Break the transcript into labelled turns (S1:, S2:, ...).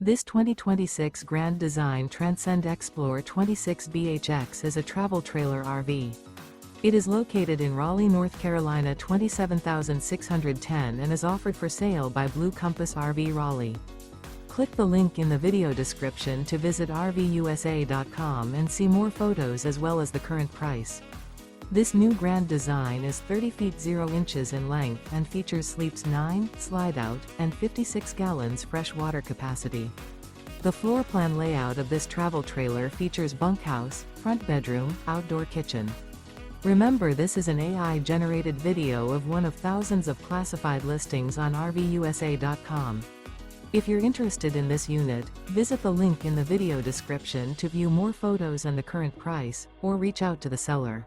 S1: This 2026 Grand Design Transcend Xplor 26BHX is a travel trailer RV. It is located in Raleigh, North Carolina 27610 and is offered for sale by Blue Compass RV Raleigh. Click the link in the video description to visit RVUSA.com and see more photos as well as the current price. This new Grand Design is 30 feet 0 inches in length and features sleeps 9, slide-out, and 56 gallons fresh water capacity. The floor plan layout of this travel trailer features bunkhouse, front bedroom, outdoor kitchen. Remember, this is an AI-generated video of one of thousands of classified listings on RVUSA.com. If you're interested in this unit, visit the link in the video description to view more photos and the current price, or reach out to the seller.